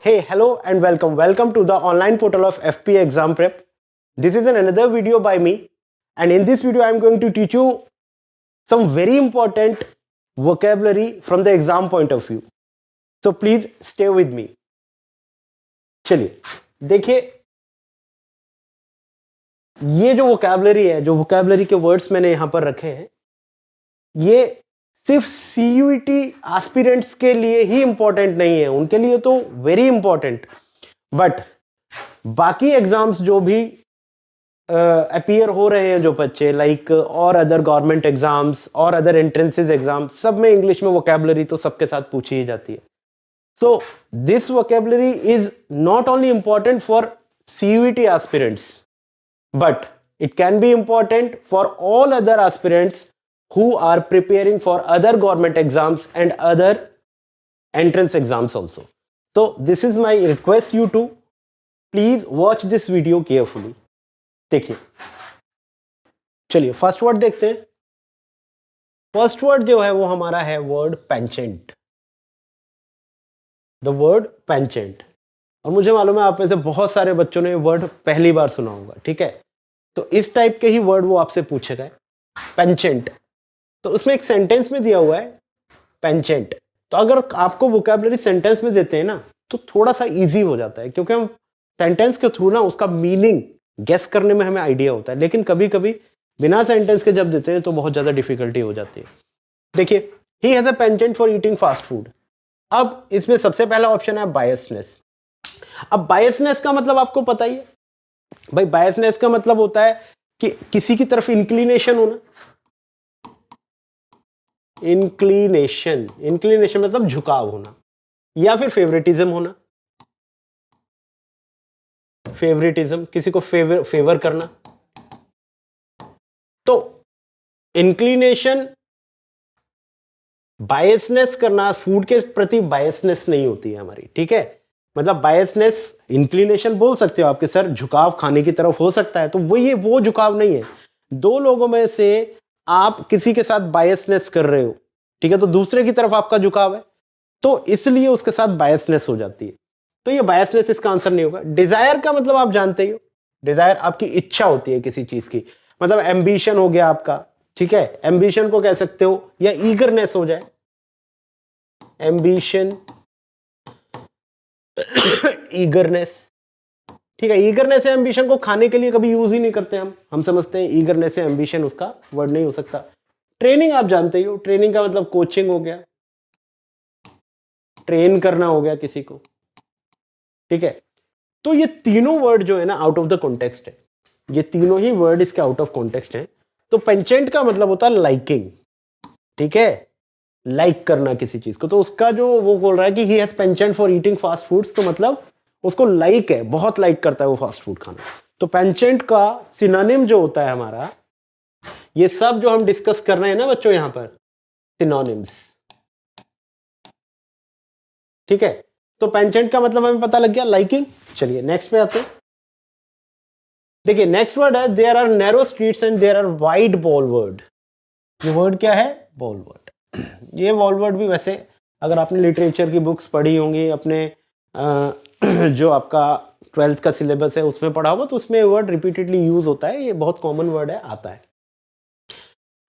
Hey, hello and welcome. Welcome to the online portal of FP Exam Prep. This is another video by me, and in this video I am going to teach you some very important vocabulary from the exam point of view. So please stay with me. चलिए देखिए, ये जो vocabulary है, जो vocabulary के words मैंने यहां पर रखे हैं, ये सिर्फ CUET एस्पिरेंट्स के लिए ही इंपॉर्टेंट नहीं है, उनके लिए तो वेरी इंपॉर्टेंट, बट बाकी एग्जाम्स जो भी अपीयर हो रहे हैं जो बच्चे लाइक और अदर गवर्नमेंट एग्जाम्स और अदर एंट्रेंसेस एग्जाम, सब में इंग्लिश में वोकैबुलरी तो सबके साथ पूछी ही जाती है. So this vocabulary is not only important for CUET aspirants, but it can be important for all other aspirants who are preparing for other government exams and other entrance exams also. So this is my request you to please watch this video carefully. देखिए, चलिए first word देखते हैं. First word जो है वो हमारा है word penchant. The word penchant. और मुझे मालूम है आप में से बहुत सारे बच्चों ने ये वर्ड पहली बार सुना होगा, ठीक है. तो इस टाइप के ही वर्ड वो आपसे पूछेगा, पेंचेंट. तो उसमें एक सेंटेंस में दिया हुआ है पेंचेंट. तो अगर आपको वोकैबुलरी सेंटेंस में देते हैं ना तो थोड़ा सा इजी हो जाता है, क्योंकि हम सेंटेंस के थ्रू ना उसका मीनिंग गेस करने में हमें आइडिया होता है. लेकिन कभी कभी बिना सेंटेंस के जब देते हैं तो बहुत ज्यादा डिफिकल्टी हो जाती है. देखिए, he has a penchant for eating fast food. अब इसमें सबसे पहला ऑप्शन है बायसनेस. अब बायसनेस का मतलब आपको पता ही है भाई. बायसनेस का मतलब होता है कि किसी की तरफ इंक्लिनेशन होना. इंक्लिनेशन मतलब झुकाव होना, या फिर फेवरेटिज्म होना. फेवरेटिज्म, किसी को फेवर करना. तो इंक्लिनेशन, बायसनेस करना, फूड के प्रति बायसनेस नहीं होती है हमारी, ठीक है. मतलब बायसनेस, इंक्लिनेशन बोल सकते हो आपके सर, झुकाव खाने की तरफ हो सकता है, तो वो झुकाव नहीं है. दो लोगों में से आप किसी के साथ बायसनेस कर रहे हो, ठीक है, तो दूसरे की तरफ आपका झुकाव है, तो इसलिए उसके साथ बायसनेस हो जाती है. तो ये बायसनेस इसका आंसर नहीं होगा. डिजायर का मतलब आप जानते ही हो. डिजायर आपकी इच्छा होती है किसी चीज की, मतलब एम्बिशन हो गया आपका, ठीक है. एम्बिशन को कह सकते हो, या ईगरनेस हो जाए. एम्बिशन, ईगरनेस, ठीक है. ईगरनेस या एम्बिशन को खाने के लिए कभी यूज ही नहीं करते हम समझते हैं ईगरनेस या एम्बिशन उसका वर्ड नहीं हो सकता. ट्रेनिंग आप जानते ही हो. ट्रेनिंग का मतलब कोचिंग हो गया, ट्रेन करना हो गया किसी को, ठीक है. तो ये तीनों वर्ड जो है ना आउट ऑफ द कॉन्टेक्स्ट है. ये तीनों ही वर्ड इसके आउट ऑफ कॉन्टेक्स्ट है. तो पेंचेंट का मतलब होता है लाइकिंग, ठीक है, लाइक करना किसी चीज को. तो उसका जो वो बोल रहा है कि he has penchant for eating fast foods, तो मतलब उसको लाइक है, बहुत लाइक करता है वो फास्ट फूड खाना. तो पेंचेंट का सिनोनिम जो होता है हमारा, ये सब जो हम डिस्कस कर रहे हैं ना बच्चों यहां पर, सिनोनिम्स, ठीक है. तो पेंचेंट का मतलब हमें पता लग गया, लाइकिंग. चलिए नेक्स्ट पे आते हैं. देखिए नेक्स्ट वर्ड है there are narrow streets and there are wide boulevard. ये वर्ड क्या है? बॉलवर्ड. ये वॉलवर्ड भी वैसे अगर आपने लिटरेचर की बुक्स पढ़ी होंगी, अपने जो आपका 12th का सिलेबस है उसमें पढ़ा होगा, तो उसमें वर्ड रिपीटेडली यूज होता है. ये बहुत कॉमन वर्ड है, आता है.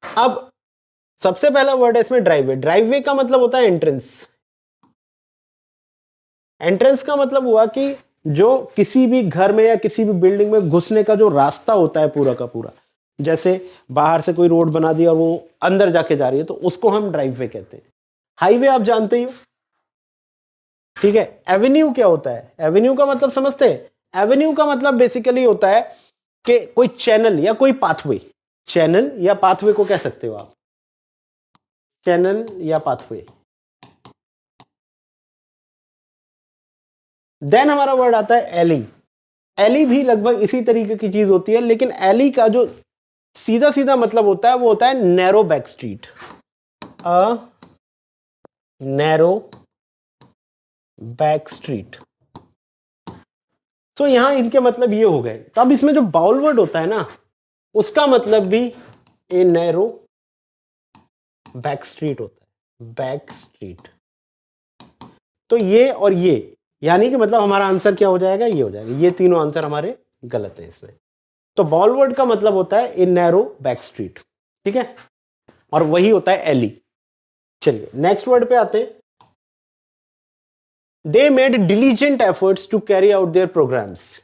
अब सबसे पहला वर्ड है इसमें ड्राइववे. ड्राइववे का मतलब होता है एंट्रेंस. एंट्रेंस का मतलब हुआ कि जो किसी भी घर में या किसी भी बिल्डिंग में घुसने का जो रास्ता होता है पूरा का पूरा, जैसे बाहर से कोई रोड बना दिया, वो अंदर जाके जा रही है, तो उसको हम ड्राइववे कहते हैं. हाईवे आप जानते ही हो, ठीक है. एवेन्यू क्या होता है? एवेन्यू का मतलब समझते हैं? एवेन्यू का मतलब बेसिकली होता है कि कोई चैनल या कोई पाथवे. चैनल या पाथवे को कह सकते हो आप, चैनल या पाथवे. देन हमारा वर्ड आता है एली. एली भी लगभग इसी तरीके की चीज होती है, लेकिन एली का जो सीधा सीधा मतलब होता है वो होता है narrow back street. A narrow back street. तो यहां इनके मतलब ये हो गए. तो अब इसमें जो बाउल वर्ड होता है ना, उसका मतलब भी ए नैरो बैक स्ट्रीट होता है. Back street. तो ये और ये यानी कि मतलब हमारा आंसर क्या हो जाएगा, ये हो जाएगा। ये तीनों आंसर हमारे गलत है इसमें। तो बॉलवर्ड का मतलब होता है इन नैरो बैक स्ट्रीट, ठीक है, और वही होता है एली। चलिए नेक्स्ट वर्ड पे आते हैं। They made diligent efforts to carry out their programmes.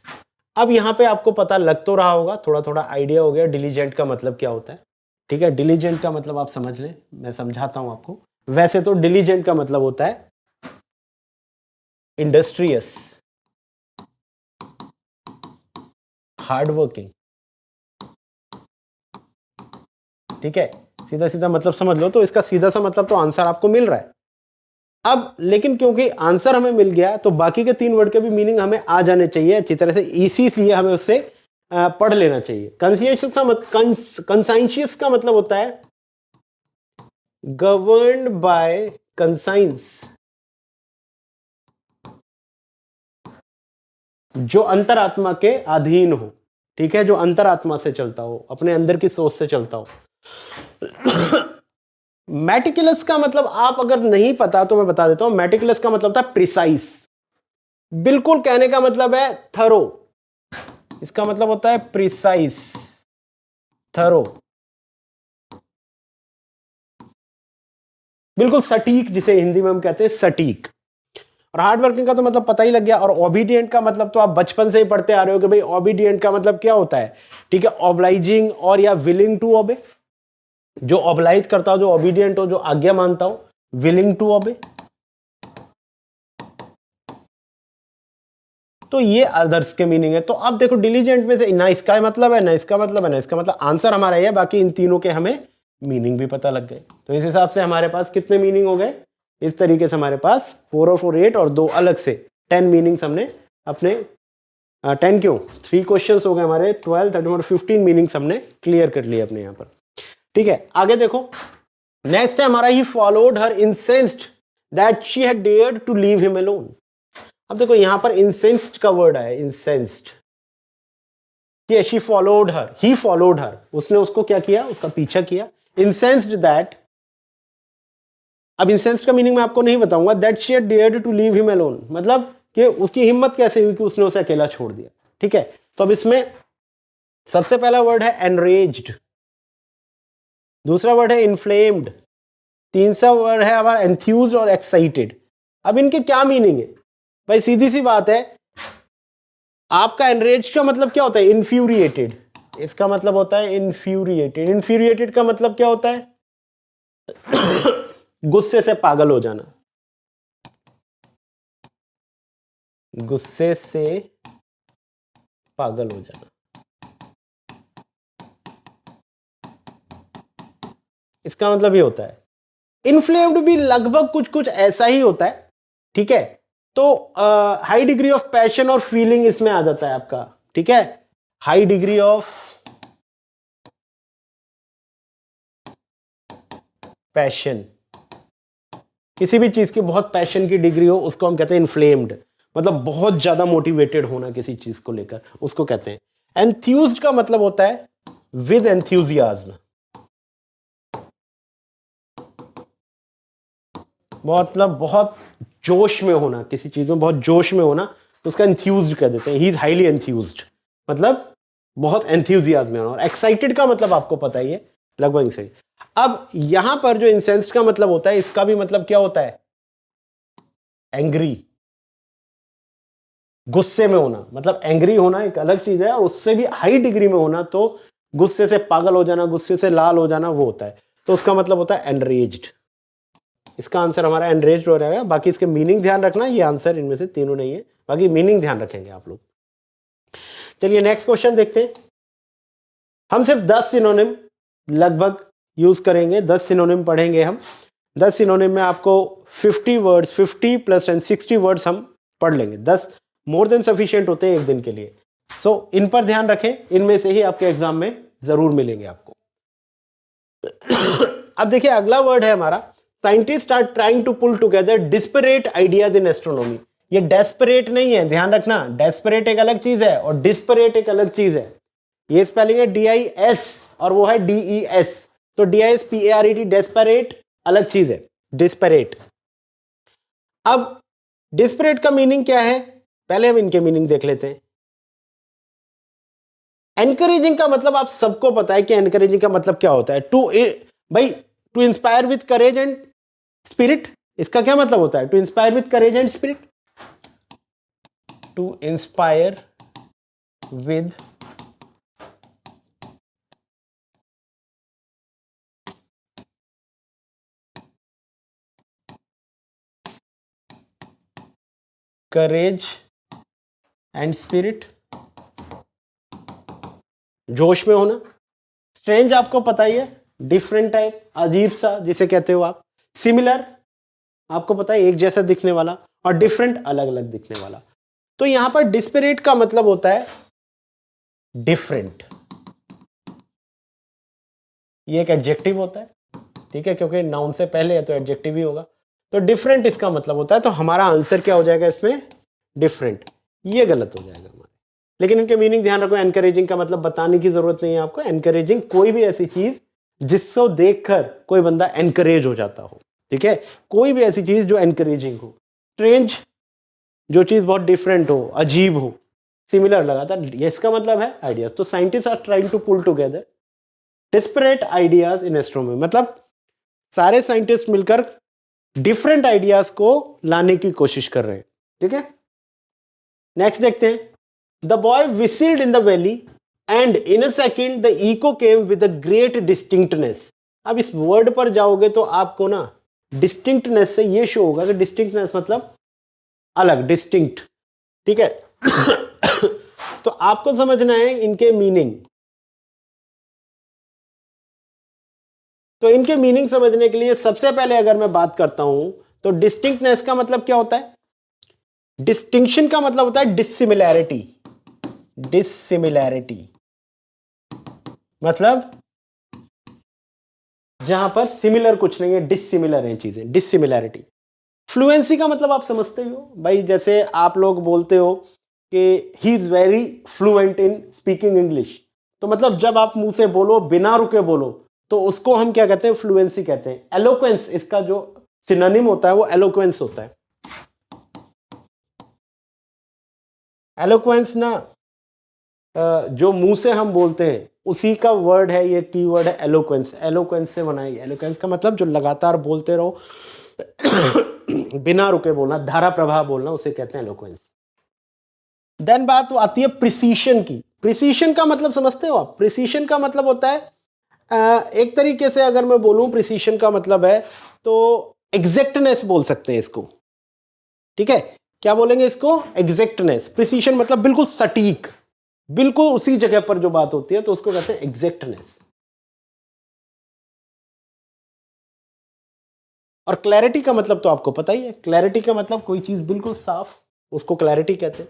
अब यहां पे आपको पता लग तो रहा होगा, थोड़ा थोड़ा आइडिया हो गया डिलीजेंट का मतलब क्या होता है, ठीक है। डिलीजेंट का मतलब आप समझ लें, मैं समझाता हूं आपको। वैसे तो डिलीजेंट का मतलब होता है इंडस्ट्रियस, हार्ड वर्किंग, ठीक है। सीधा सीधा मतलब समझ लो, तो इसका सीधा सा मतलब तो आंसर आपको मिल रहा है। अब लेकिन क्योंकि आंसर हमें मिल गया तो बाकी के 3 वर्ड के भी मीनिंग हमें आ जाने चाहिए अच्छी तरह से, इसीलिए हमें उससे पढ़ लेना चाहिए। कंसाइंशियस का मतलब होता है गवर्न्ड बाय कंसाइंस, जो अंतरात्मा के अधीन हो, ठीक है, जो अंतरात्मा से चलता हो, अपने अंदर की सोच से चलता हो। मेटिकुलस का मतलब आप अगर नहीं पता तो मैं बता देता हूं, मेटिकुलस का मतलब था प्रिसाइज, बिल्कुल। कहने का मतलब है थरो, इसका मतलब होता है प्रिसाइज, थरो, बिल्कुल सटीक, जिसे हिंदी में हम कहते हैं सटीक। और हार्ड वर्किंग का तो मतलब पता ही लग गया। और ओबीडियंट का मतलब तो आप बचपन से ही पढ़ते आ रहे हो कि भाई ओबीडियंट का मतलब क्या होता है, ठीक है, ऑब्लाइजिंग और या विलिंग टू ओबे, जो ऑब्लाइज करता हो, जो ओबीडियंट हो, जो आज्ञा मानता हो, विलिंग टू ओबे। तो ये अदर्स के मीनिंग है। तो अब देखो डिलीजेंट में से ना इसका मतलब है, ना इसका मतलब है, ना इसका मतलब, आंसर हमारा ये है। बाकी इन तीनों के हमें मीनिंग भी पता लग गए। तो इस हिसाब से हमारे पास कितने मीनिंग हो गए, इस तरीके से हमारे पास 4 और 4 8 और 2 अलग से 10 मीनिंग्स हमने अपने 10 क्यों 3 क्वेश्चंस हो गए हमारे, 12 13 और 15 मीनिंग्स हमने क्लियर कर लिए अपने यहां पर, ठीक है। आगे देखो नेक्स्ट है हमारा, he followed her incensed that she had dared to leave him alone. अब देखो यहां पर इंसेंस्ड का वर्ड है, incensed, she followed her, he followed her, उसने उसको क्या किया, उसका पीछा किया। इंसेंस्ड दैट, अब इंसेंस्ड का मीनिंग मैं आपको नहीं बताऊंगा। That she had dared to leave him alone, मतलब कि उसकी हिम्मत कैसे हुई कि उसने उसे अकेला छोड़ दिया, ठीक है। तो अब इसमें सबसे पहला वर्ड है एनरेज्ड, दूसरा वर्ड है इन्फ्लेम्ड, तीसरा वर्ड है हमारा एंथ्यूज्ड और एक्साइटेड। अब इनके क्या मीनिंग है भाई, सीधी सी बात है। आपका एनरेज का मतलब क्या होता है, इन्फ्यूरिएटेड, इसका मतलब होता है इन्फ्यूरिएटेड। इन्फ्यूरिएटेड का मतलब क्या होता है, गुस्से से पागल हो जाना, गुस्से से पागल हो जाना। इसका मतलब ये होता है। इन्फ्लेम्ड भी लगभग कुछ कुछ ऐसा ही होता है, ठीक है। तो हाई डिग्री ऑफ पैशन और फीलिंग इसमें आ जाता है आपका, ठीक है। हाई डिग्री ऑफ पैशन, किसी भी चीज की बहुत पैशन की डिग्री हो उसको हम कहते हैं इन्फ्लेम्ड, मतलब बहुत ज्यादा मोटिवेटेड होना किसी चीज को लेकर, उसको कहते हैं। एंथ्यूज्ड का मतलब होता है विद एंथ्यूजियाज्म, मतलब बहुत जोश में होना, किसी चीज में बहुत जोश में होना, तो उसका एंथ्यूज्ड कह देते हैं। ही इज हाईली एंथ्यूज्ड, मतलब बहुत एंथ्यूजियाज्म में होना। और एक्साइटेड का मतलब आपको पता ही है, लगभग सही। अब यहां पर जो इंसेंस्ड का मतलब होता है, इसका भी मतलब क्या होता है, एंग्री, गुस्से में होना। मतलब एंग्री होना एक अलग चीज है, उससे भी हाई डिग्री में होना, तो गुस्से से पागल हो जाना, गुस्से से लाल हो जाना, वो होता है। तो उसका मतलब होता है एनरेज्ड। इसका आंसर हमारा एनरेज्ड हो रहेगा। बाकी इसके मीनिंग ध्यान रखना, ये आंसर इनमें से तीनों नहीं है, बाकी मीनिंग ध्यान रखेंगे आप लोग। चलिए नेक्स्ट क्वेश्चन देखते हैं। हम सिर्फ 10 सिनोनिम लगभग यूज करेंगे, 10 सिनोनिम पढ़ेंगे हम। 10 सिनोनिम में आपको 50 वर्ड्स, 50 प्लस 60 वर्ड्स हम पढ़ लेंगे। 10 मोर देन सफिशिएंट होते हैं एक दिन के लिए। सो इन पर ध्यान रखें, इनमें से ही आपके एग्जाम में जरूर मिलेंगे आपको। अब देखिए अगला वर्ड है हमारा, scientist are trying to pull together disparate ideas in astronomy. ये डेस्परेट नहीं है, ध्यान रखना, डेस्परेट एक अलग चीज है और डिस्परेट एक अलग चीज है। ये स्पेलिंग है DIS और वो है DES। तो DISPARET, डेस्परेट अलग चीज है, डिस्परेट। अब डिस्परेट का मीनिंग क्या है, पहले हम इनके मीनिंग देख लेते हैं। एनकरेजिंग का मतलब आप सबको पता है कि एनकरेजिंग का मतलब क्या होता है, to inspire with courage and spirit. इसका क्या मतलब होता है, to inspire with courage and spirit, to inspire with courage and spirit, जोश में होना। स्ट्रेंज आपको पता ही है, डिफरेंट टाइप, अजीब सा जिसे कहते हो आप। सिमिलर आपको पता है, एक जैसा दिखने वाला, और डिफरेंट अलग अलग दिखने वाला। तो यहां पर डिस्परेट का मतलब होता है डिफरेंट, ये एक एडजेक्टिव होता है, ठीक है, क्योंकि नाउन से पहले है तो एडजेक्टिव ही होगा। तो डिफरेंट इसका मतलब होता है, तो हमारा आंसर क्या हो जाएगा इसमें, डिफरेंट। ये गलत हो जाएगा हमारे, लेकिन इनके मीनिंग ध्यान रखो। एनकरेजिंग का मतलब बताने की जरूरत नहीं है आपको। एनकरेजिंग कोई भी ऐसी चीज जिसको देखकर कोई बंदा एनकरेज हो जाता हो, ठीक है, कोई भी ऐसी चीज जो एनकरेजिंग हो। स्ट्रेंज जो चीज बहुत डिफरेंट हो, अजीब हो। सिमिलर लगातार, ये इसका मतलब है आइडियाज। तो scientist are trying to pull together disparate ideas in astronomy, मतलब सारे साइंटिस्ट मिलकर डिफरेंट आइडियाज को लाने की कोशिश कर रहे हैं, ठीक है। नेक्स्ट देखते हैं, the boy whistled in the valley and in a second the echo came with a great distinctness. अब इस वर्ड पर जाओगे तो आपको ना डिस्टिंक्टनेस से ये शो होगा कि डिस्टिंक्टनेस मतलब अलग, डिस्टिंक्ट, ठीक है। तो आपको समझना है इनके मीनिंग। तो इनके मीनिंग समझने के लिए सबसे पहले अगर मैं बात करता हूं तो डिस्टिंक्टनेस का मतलब क्या होता है, डिस्टिंक्शन का मतलब होता है डिसिमिलैरिटी। डिसिमिलैरिटी मतलब जहां पर सिमिलर कुछ नहीं है, डिसिमिलर है चीजें, डिसिमिलैरिटी। फ्लुएंसी का मतलब आप समझते ही हो भाई, जैसे आप लोग बोलते हो कि he is very fluent in speaking English, तो मतलब जब आप मुंह से बोलो, बिना रुके बोलो, तो उसको हम क्या कहते हैं, फ्लुएंसी कहते हैं। एलोक्वेंस इसका जो सिनोनिम होता है वो एलोक्वेंस होता है। एलोक्वेंस ना जो मुंह से हम बोलते हैं उसी का वर्ड है, ये की वर्ड है एलोक्वेंस। एलोक्वेंस से बनाई, एलोक्वेंस का मतलब जो लगातार बोलते रहो, बिना रुके बोलना, धारा प्रवाह बोलना, उसे कहते हैं एलोक्वेंस। देन बात आती है प्रिसीशन की। प्रिसीशन का मतलब समझते हो आप, प्रिसीशन का मतलब होता है एक तरीके से अगर मैं बोलूं, प्रिसीशन का मतलब है तो एग्जैक्टनेस बोल सकते हैं इसको, ठीक है। क्या बोलेंगे इसको, एग्जैक्टनेस। प्रिसीशन मतलब बिल्कुल सटीक, बिल्कुल उसी जगह पर जो बात होती है, तो उसको कहते हैं एग्जैक्टनेस। और क्लैरिटी का मतलब तो आपको पता ही है, क्लैरिटी का मतलब कोई चीज बिल्कुल साफ, उसको क्लैरिटी कहते हैं।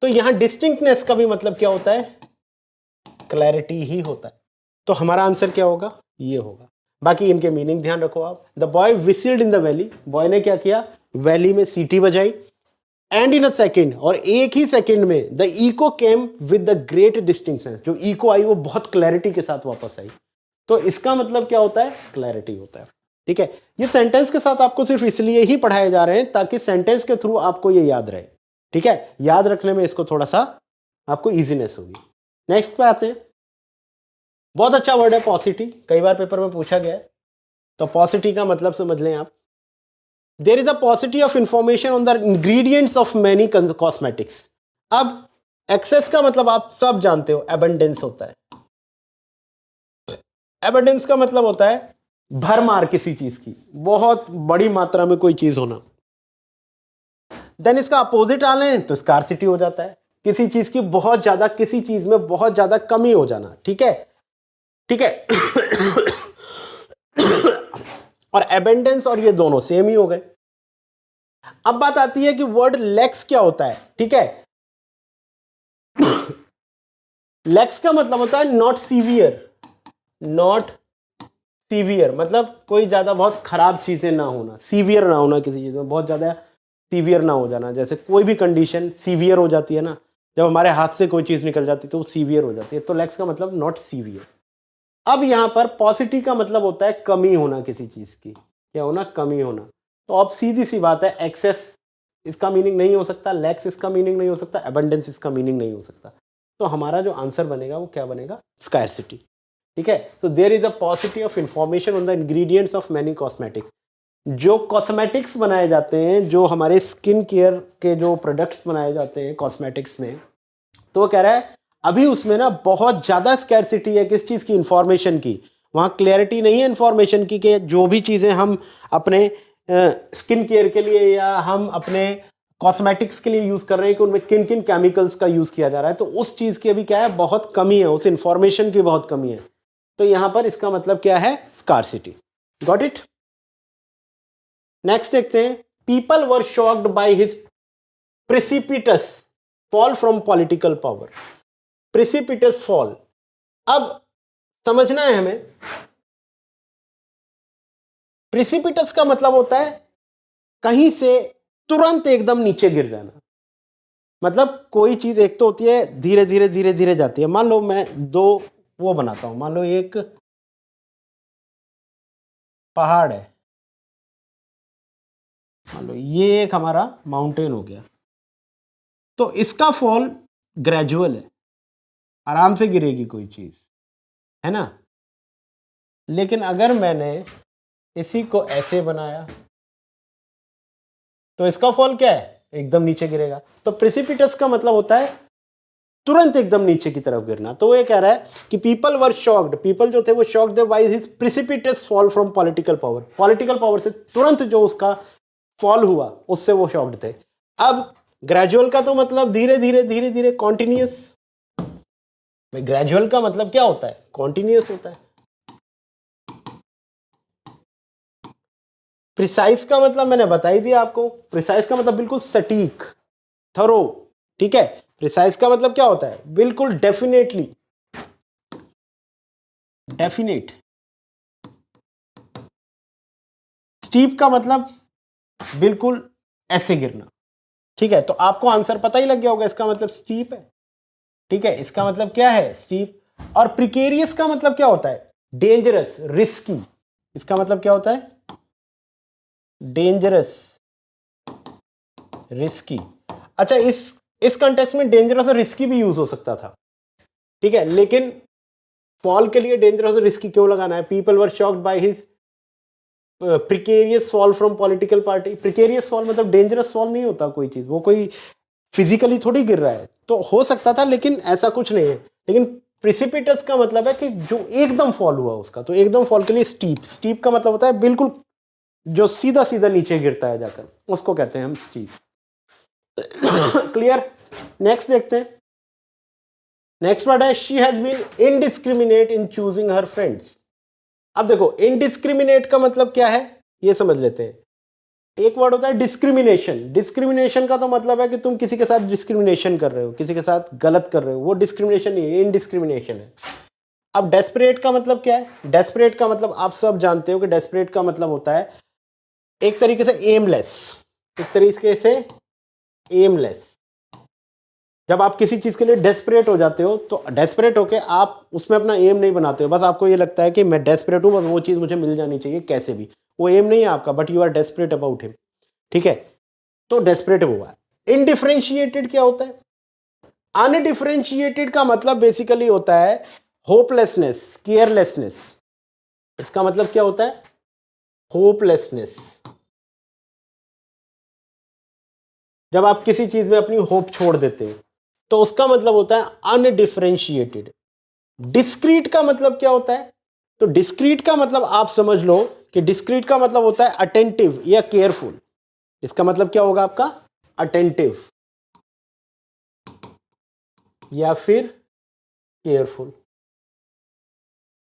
तो यहां डिस्टिंक्टनेस का भी मतलब क्या होता है, क्लैरिटी ही होता है। तो हमारा आंसर क्या होगा, ये होगा। बाकी इनके मीनिंग ध्यान रखो आप। The boy whistled in the valley, boy ने क्या किया, वैली में सीटी बजाई। एंड इन अ सेकेंड, और एक ही सेकेंड में, the echo came with the great distinction, जो इको आई वो बहुत क्लैरिटी के साथ वापस आई। तो इसका मतलब क्या होता है, क्लैरिटी होता है, ठीक है। ये सेंटेंस के साथ आपको सिर्फ इसलिए ही पढ़ाए जा रहे हैं ताकि सेंटेंस के थ्रू आपको ये याद रहे, ठीक है। याद रखने में इसको थोड़ा सा आपको इजीनेस होगी। नेक्स्ट पे आते हैं, बहुत अच्छा वर्ड है पॉसिटी, कई बार पेपर में पूछा गया है। तो पॉसिटी का मतलब समझ लें आप, there is a paucity of information on the ingredients of many cosmetics. अब एक्सेस का मतलब आप सब जानते हो, एबंडेंस होता है। एबंडेंस का मतलब होता है भरमार किसी चीज की, बहुत बड़ी मात्रा में कोई चीज होना। देन इसका अपोजिट आ लें तो स्कार्सिटी हो जाता है, किसी चीज की बहुत ज्यादा, किसी चीज में बहुत ज्यादा कमी हो जाना, ठीक है, ठीक है। और एबेंडेंस और ये दोनों सेम ही हो गए। अब बात आती है कि वर्ड लेक्स क्या होता है, ठीक है। लेक्स का मतलब होता है नॉट सीवियर, नॉट सीवियर मतलब कोई ज्यादा बहुत खराब चीजें ना होना, सीवियर ना होना, किसी चीज में बहुत ज्यादा सीवियर ना हो जाना। जैसे कोई भी कंडीशन सीवियर हो जाती है ना, जब हमारे हाथ से कोई चीज निकल जाती है तो वो सीवियर हो जाती है। तो लेक्स का मतलब नॉट सीवियर। अब यहां पर पॉसिटी का मतलब होता है कमी होना, किसी चीज की क्या होना, कमी होना। तो अब सीधी सी बात है, एक्सेस इसका मीनिंग नहीं हो सकता, लैक्स इसका मीनिंग नहीं हो सकता, एबंडेंस इसका मीनिंग नहीं हो सकता। तो हमारा जो आंसर बनेगा वो क्या बनेगा? स्कैरसिटी। ठीक है, so there is a paucity of information on the ingredients of many cosmetics। जो कॉस्मेटिक्स बनाए जाते हैं, जो हमारे स्किन केयर के जो प्रोडक्ट्स बनाए जाते हैं कॉस्मेटिक्स में, तो वो कह रहा है अभी उसमें ना बहुत ज़्यादा स्कैरसिटी है किस चीज़ की? इंफॉर्मेशन की। वहाँ क्लैरिटी नहीं है इंफॉर्मेशन की कि जो भी चीज़ें हम अपने स्किन केयर के लिए या हम अपने कॉस्मेटिक्स के लिए यूज़ कर रहे हैं कि उनमें किन किन केमिकल्स का यूज़ किया जा रहा है, तो उस चीज़ की अभी क्या है? बहुत कमी है, उस इंफॉर्मेशन की बहुत कमी है। तो यहाँ पर इसका मतलब क्या है? स्कार्सिटी। Got it? नेक्स्ट देखते हैं, people were shocked by his precipitous fall from political power. Precipitous fall, अब समझना है हमें, प्रिसिपिटस का मतलब होता है कहीं से तुरंत एकदम नीचे गिर जाना। मतलब कोई चीज एक तो होती है धीरे धीरे धीरे धीरे जाती है। मान लो मैं दो वो बनाता हूं, मान लो एक पहाड़ है, मान लो ये एक हमारा माउंटेन हो गया, तो इसका फॉल ग्रेजुअल है, आराम से गिरेगी कोई चीज, है ना। लेकिन अगर मैंने इसी को ऐसे बनाया तो इसका फॉल क्या है? एकदम नीचे गिरेगा। तो प्रिसिपिटस का मतलब होता है तुरंत एकदम नीचे की तरफ गिरना। तो ये कह रहा है कि पीपल वर शॉक्ड, पीपल जो थे वो shocked by his precipitous fall from political power. Political power से तुरंत जो उसका फॉल हुआ उससे वो शॉक्ड थे। अब ग्रेजुअल का तो मतलब धीरे धीरे धीरे धीरे, कॉन्टिन्यूअस। ग्रेजुअल का मतलब क्या होता है? कॉन्टिन्यूअस होता है। प्रिसाइज का मतलब मैंने बता ही दिया आपको, प्रिसाइज का मतलब बिल्कुल सटीक, थरो। ठीक है, प्रिसाइज का मतलब क्या होता है? बिल्कुल डेफिनेटली, डेफिनेट। स्टीप का मतलब बिल्कुल ऐसे गिरना। ठीक है, तो आपको आंसर पता ही लग गया होगा, इसका मतलब स्टीप है। ठीक है, इसका मतलब क्या है? स्टीप। और प्रिकेरियस का मतलब क्या होता है? Dangerous, risky. इसका मतलब क्या होता है? Dangerous, risky. अच्छा, इस कंटेक्स्ट में डेंजरस और रिस्की भी यूज हो सकता था। ठीक है, लेकिन फॉल के लिए डेंजरस और रिस्की क्यों लगाना है? People were shocked by his precarious fall from political party. Precarious fall मतलब डेंजरस फॉल नहीं होता कोई चीज, वो कोई फिजिकली थोड़ी गिर रहा है। तो हो सकता था लेकिन ऐसा कुछ नहीं है। लेकिन प्रिसिपिटस का मतलब है कि जो एकदम फॉल हुआ उसका, तो एकदम फॉल के लिए स्टीप। स्टीप का मतलब होता है बिल्कुल जो सीधा सीधा नीचे गिरता है जाकर, उसको कहते हैं हम स्टीप। क्लियर? नेक्स्ट देखते हैं। नेक्स्ट वर्ड है she has been indiscriminate in choosing her friends. अब देखो इनडिस्क्रिमिनेट का मतलब क्या है ये समझ लेते हैं। एक वर्ड होता है डिस्क्रिमिनेशन। डिस्क्रिमिनेशन का तो मतलब है कि तुम किसी के साथ डिस्क्रिमिनेशन कर रहे हो, किसी के साथ गलत कर रहे हो, वो डिस्क्रिमिनेशन नहीं है, इनडिस्क्रिमिनेशन है। अब डेस्परेट का मतलब क्या है? डेस्परेट का मतलब आप सब जानते हो कि डेस्परेट का मतलब होता है एक तरीके से एमलेस, एक तरीके से एमलेस। जब आप किसी चीज के लिए डेस्परेट हो जाते हो तो डेस्परेट होके आप उसमें अपना एम नहीं बनाते हो, बस आपको ये लगता है कि मैं डेस्परेट हूं, बस वो चीज मुझे मिल जानी चाहिए कैसे भी। वो एम नहीं है आपका, but you are desperate about him. ठीक है, तो डेस्परेट हुआ। इनडिफरेंशिएटेड क्या होता है? अनडिफरेंशिएटेड का मतलब बेसिकली होता है होपलेसनेस, केयरलेसनेस। इसका मतलब क्या होता है? होपलेसनेस। जब आप किसी चीज में अपनी होप छोड़ देते हो तो उसका मतलब होता है अनडिफरेंशिएटेड। डिस्क्रीट का मतलब क्या होता है? तो डिस्क्रीट का मतलब आप समझ लो कि डिस्क्रीट का मतलब होता है अटेंटिव या केयरफुल। इसका मतलब क्या होगा आपका? अटेंटिव या फिर केयरफुल।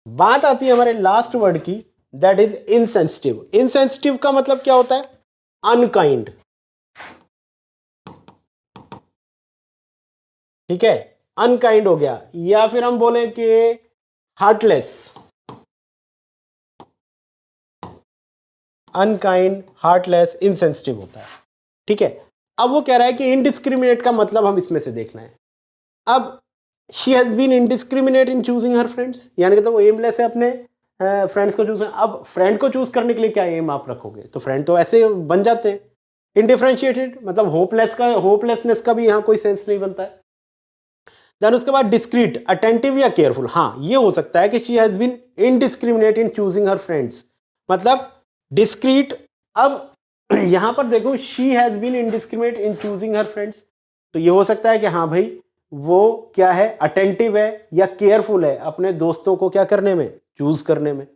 बात आती है हमारे लास्ट वर्ड की, दैट इज इनसेंसिटिव। इनसेंसिटिव का मतलब क्या होता है? अनकाइंड। ठीक है, अनकाइंड हो गया, या फिर हम बोले कि हार्टलेस। अनकाइंड, हार्टलेस, इनसेंसिटिव होता है। ठीक है, अब वो कह रहा है कि इनडिस्क्रिमिनेट का मतलब हम इसमें से देखना है। अब she has been indiscriminate in choosing her friends, यानी कि तो वो एमलेस है अपने फ्रेंड्स को चूज। अब फ्रेंड को चूज करने के लिए क्या एम आप रखोगे? तो फ्रेंड तो ऐसे बन जाते हैं, इनडिफरेंशिएटेड मतलब होपलेसनेस का भी यहाँ कोई सेंस नहीं बनता है। देन उसके बाद डिस्क्रीट, अटेंटिव या केयरफुल। हाँ, ये हो सकता है कि she has been indiscriminate in choosing her friends, मतलब डिस्क्रीट। अब यहां पर देखो she has been indiscriminate in choosing her friends, तो ये हो सकता है कि हाँ भाई वो क्या है, अटेंटिव है या केयरफुल है अपने दोस्तों को क्या करने में, चूज करने में।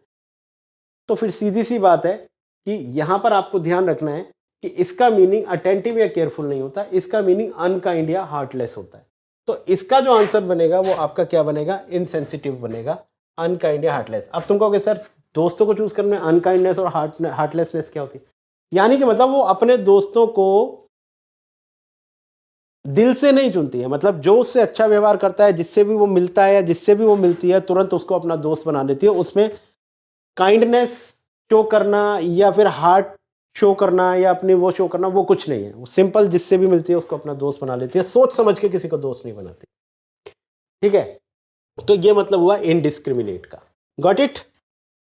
तो फिर सीधी सी बात है कि यहां पर आपको ध्यान रखना है कि इसका मीनिंग अटेंटिव या केयरफुल नहीं होता, इसका मीनिंग अनकाइंड या हार्टलेस होता है। तो इसका जो आंसर बनेगा वो आपका क्या बनेगा, इनसेंसिटिव बनेगा, अनकाइंड या हार्टलेस। अब तुम कहोगे सर दोस्तों को चूज करने में अनकाइंडनेस और हार्टलेसनेस क्या होती है, यानी कि मतलब वो अपने दोस्तों को दिल से नहीं चुनती है, मतलब जो उससे अच्छा व्यवहार करता है, जिससे भी वो मिलता है या जिससे भी वो मिलती है तुरंत उसको अपना दोस्त बना लेती है। उसमें काइंडनेस शो करना या फिर हार्ट शो करना या अपनी वो शो करना वो कुछ नहीं है, वो सिंपल जिससे भी मिलती है उसको अपना दोस्त बना लेती है, सोच समझ के किसी को दोस्त नहीं बनाती। ठीक है, तो ये मतलब हुआ इनडिस्क्रिमिनेट का। Got it.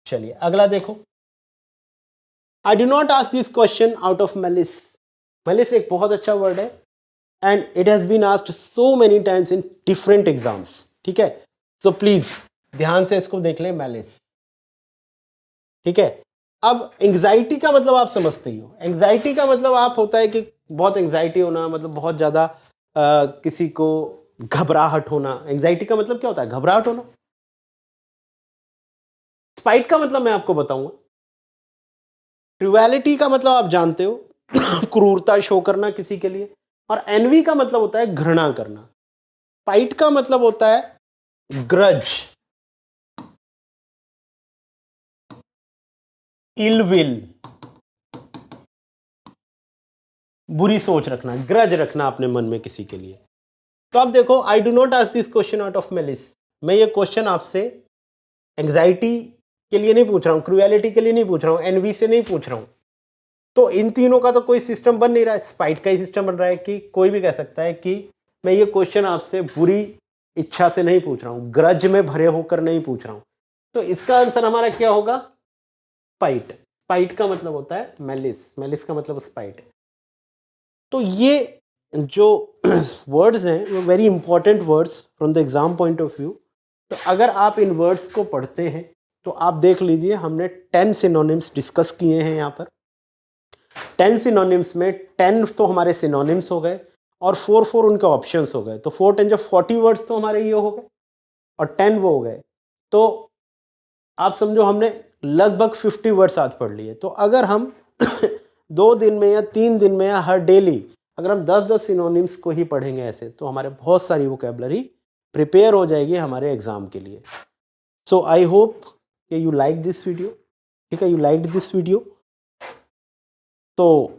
चलिए अगला देखो, I do not ask this question out of malice. Malice एक बहुत अच्छा वर्ड है and it has been asked so many times in different exams. ठीक है, सो प्लीज ध्यान से इसको देख लें, मैलिस। ठीक है, अब एंग्जाइटी का मतलब आप समझते ही हो, एंग्जाइटी का मतलब आप होता है कि बहुत एंग्जाइटी होना, मतलब बहुत ज्यादा किसी को घबराहट होना। एंग्जाइटी का मतलब क्या होता है, घबराहट होना। स्पाइट का मतलब मैं आपको बताऊंगा। क्रुएलिटी का मतलब आप जानते हो, क्रूरता शो करना किसी के लिए। और एनवी का मतलब होता है घृणा करना। स्पाइट का मतलब होता है ग्रज, इल विल, बुरी सोच रखना, ग्रज रखना अपने मन में किसी के लिए। तो अब देखो, I do not ask this question out of malice. मैं ये क्वेश्चन आपसे एंग्जाइटी के लिए नहीं पूछ रहा हूं, क्रुएलिटी के लिए नहीं पूछ रहा हूं, एनवी से नहीं पूछ रहा हूं। तो इन तीनों का तो कोई सिस्टम बन नहीं रहा है, स्पाइट का ही सिस्टम बन रहा है कि कोई भी कह सकता है कि मैं ये क्वेश्चन आपसे बुरी इच्छा से नहीं पूछ रहा हूं, ग्रज में भरे होकर नहीं पूछ रहा हूं। तो इसका आंसर हमारा क्या होगा, स्पाइट। स्पाइट का मतलब होता है मैलिस, मैलिस का मतलब स्पाइट। तो ये जो वर्ड्स हैं वो very important words from the exam point of view. तो अगर आप इन वर्ड्स को पढ़ते हैं तो आप देख लीजिए, हमने 10 सिनोनिम्स डिस्कस किए हैं यहाँ पर। 10 सिनोनिम्स में 10 तो हमारे सिनोनिम्स हो गए और 4 उनके ऑप्शंस हो गए। तो 4 10 जो 40 वर्ड्स तो हमारे ये हो गए और 10 वो हो गए। तो आप समझो हमने लगभग 50 वर्ड्स आज पढ़ लिए। तो अगर हम 2 दिन में या 3 दिन में या हर डेली अगर हम 10-10 सिनोनिम्स को ही पढ़ेंगे ऐसे, तो हमारे बहुत सारी वोकैबुलरी प्रिपेयर हो जाएगी हमारे एग्जाम के लिए। सो आई होप कि यू लाइक दिस वीडियो। ठीक है, यू लाइक दिस वीडियो। तो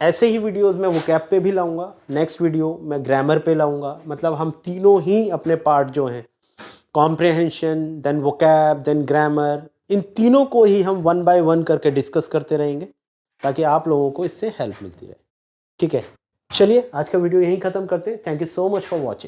ऐसे ही वीडियोस मैं वोकैब पे भी लाऊंगा, नेक्स्ट वीडियो मैं ग्रामर पे लाऊंगा। मतलब हम तीनों ही अपने पार्ट जो हैं, comprehension, then vocab, then grammar, इन तीनों को ही हम 1 बाय 1 करके डिस्कस करते रहेंगे ताकि आप लोगों को इससे हेल्प मिलती रहे। ठीक है, चलिए आज का वीडियो यहीं ख़त्म करते हैं। Thank you so much for watching.